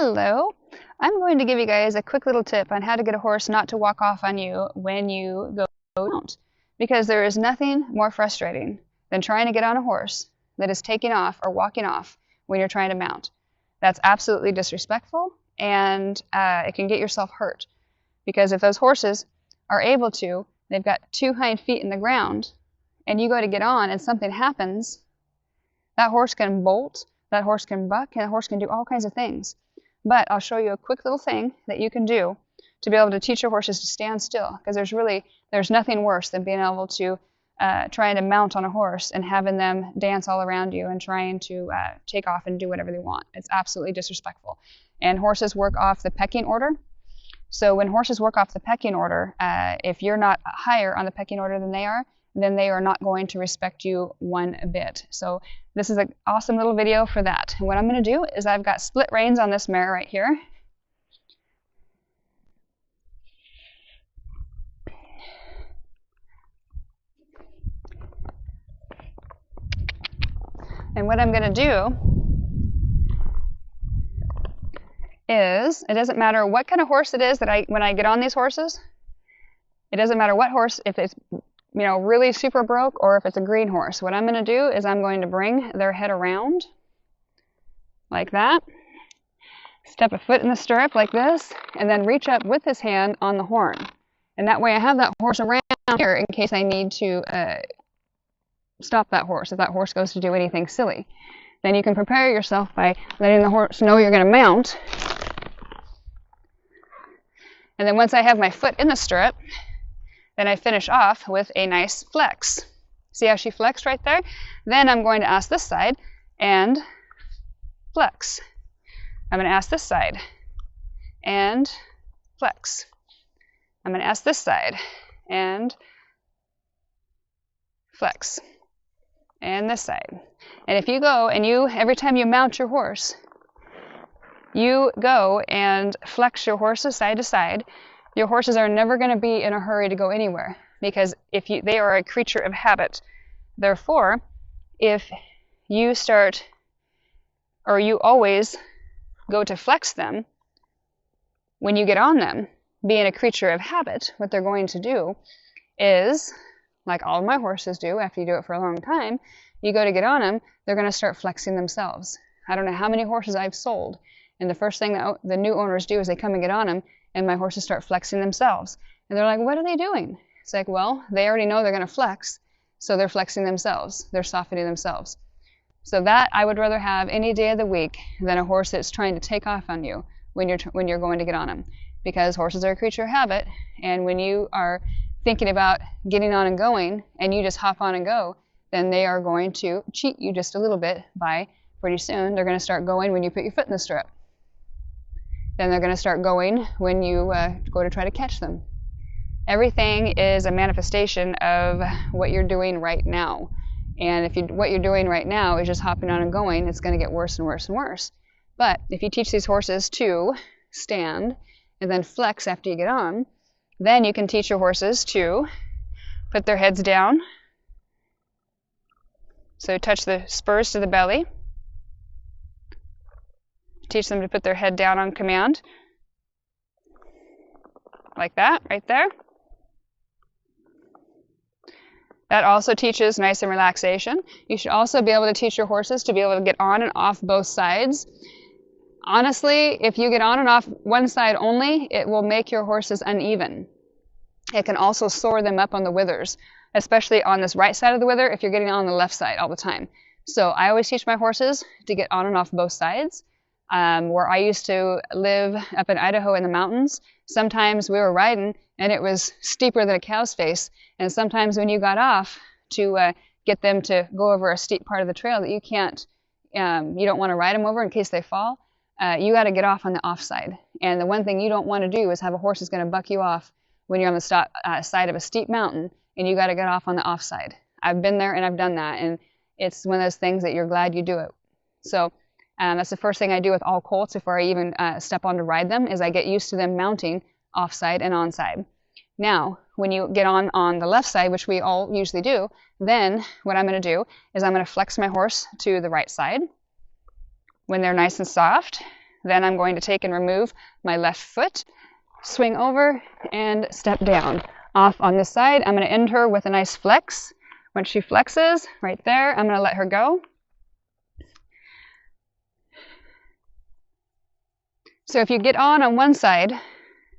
Hello! I'm going to give you guys a quick little tip on how to get a horse not to walk off on you when you go mount. Because there is nothing more frustrating than trying to get on a horse that is taking off or walking off when you're trying to mount. That's absolutely disrespectful, and it can get yourself hurt. Because if those horses are able to, they've got two hind feet in the ground, and you go to get on and something happens, that horse can bolt, that horse can buck, and that horse can do all kinds of things. But I'll show you a quick little thing that you can do to be able to teach your horses to stand still, because there's nothing worse than being able to trying to mount on a horse and having them dance all around you and trying to take off and do whatever they want. It's absolutely disrespectful. And horses work off the pecking order. So when horses work off the pecking order, if you're not higher on the pecking order than they are, then they are not going to respect you one bit. So this is an awesome little video for that. And what I'm going to do is I've got split reins on this mare right here. And what I'm going to do is, it doesn't matter what kind of horse it is that when I get on these horses, it doesn't matter what horse, if it's really super broke or if it's a green horse. What I'm going to do is I'm going to bring their head around like that, step a foot in the stirrup like this, and then reach up with his hand on the horn. And that way I have that horse around here in case I need to stop that horse if that horse goes to do anything silly. Then you can prepare yourself by letting the horse know you're going to mount. And then once I have my foot in the stirrup, then I finish off with a nice flex. See how she flexed right there? Then I'm going to ask this side and flex. I'm going to ask this side and flex. I'm going to ask this side and flex. And this side. And if you go and every time you mount your horse, you go and flex your horses side to side, your horses are never going to be in a hurry to go anywhere, because they are a creature of habit. Therefore, if you start, or you always go to flex them, when you get on them, being a creature of habit, what they're going to do is, like all of my horses do after you do it for a long time, you go to get on them, they're going to start flexing themselves. I don't know how many horses I've sold, and the first thing that the new owners do is they come and get on them, and my horses start flexing themselves. And they're like, what are they doing? It's like, well, they already know they're going to flex, so they're flexing themselves. They're softening themselves. So that I would rather have any day of the week than a horse that's trying to take off on you when you're going to get on them. Because horses are a creature of habit, and when you are thinking about getting on and going, and you just hop on and go, then they are going to cheat you just a little bit by, pretty soon, they're going to start going when you put your foot in the stirrup. Then they're going to start going when you go to try to catch them. Everything is a manifestation of what you're doing right now. And if what you're doing right now is just hopping on and going, it's going to get worse and worse and worse. But if you teach these horses to stand and then flex after you get on, then you can teach your horses to put their heads down. So touch the spurs to the belly. Teach them to put their head down on command. Like that, right there. That also teaches nice and relaxation. You should also be able to teach your horses to be able to get on and off both sides. Honestly, if you get on and off one side only, it will make your horses uneven. It can also sore them up on the withers, especially on this right side of the wither if you're getting on the left side all the time. So I always teach my horses to get on and off both sides. Where I used to live up in Idaho in the mountains, sometimes we were riding and it was steeper than a cow's face. And sometimes when you got off to get them to go over a steep part of the trail that you don't want to ride them over in case they fall, you got to get off on the off side. And the one thing you don't want to do is have a horse that's going to buck you off when you're on the side of a steep mountain, and you got to get off on the off side. I've been there and I've done that, and it's one of those things that you're glad you do it. So that's the first thing I do with all colts before I even step on to ride them, is I get used to them mounting offside and onside. Now, when you get on the left side, which we all usually do, then what I'm going to do is I'm going to flex my horse to the right side when they're nice and soft. Then I'm going to take and remove my left foot, swing over, and step down. Off on this side, I'm going to end her with a nice flex. When she flexes, right there, I'm going to let her go. So if you get on one side,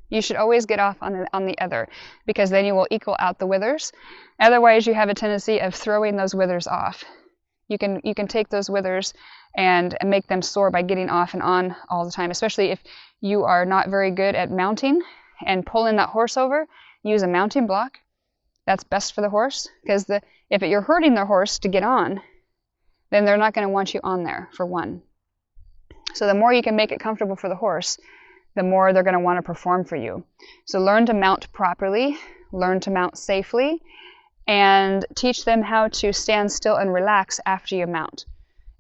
you should always get off on the other, because then you will equal out the withers. Otherwise, you have a tendency of throwing those withers off. You can take those withers and make them sore by getting off and on all the time, especially if you are not very good at mounting and pulling that horse over. Use a mounting block. That's best for the horse, because if you're hurting the horse to get on, then they're not going to want you on there, for one. So the more you can make it comfortable for the horse, the more they're going to want to perform for you. So learn to mount properly, learn to mount safely, and teach them how to stand still and relax after you mount.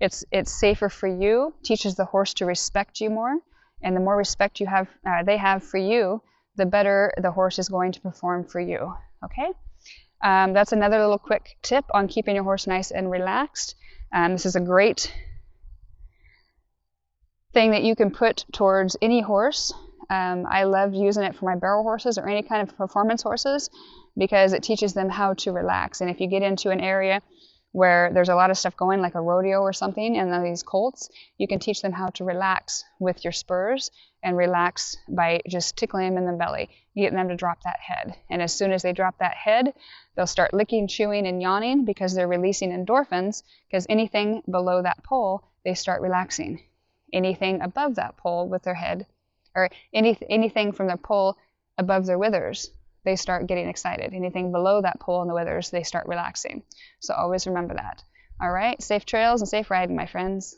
It's safer for you, teaches the horse to respect you more, and the more respect they have for you, the better the horse is going to perform for you. Okay? That's another little quick tip on keeping your horse nice and relaxed. This is a great thing that you can put towards any horse. I love using it for my barrel horses or any kind of performance horses, because it teaches them how to relax. And if you get into an area where there's a lot of stuff going, like a rodeo or something, and then these colts, you can teach them how to relax with your spurs, and relax by just tickling them in the belly, getting them to drop that head. And as soon as they drop that head, they'll start licking, chewing, and yawning, because they're releasing endorphins, because anything below that pole, they start relaxing. Anything above that pole with their head, or anything from their pole above their withers, they start getting excited. Anything below that pole in the withers, they start relaxing. So always remember that. All right, safe trails and safe riding, my friends.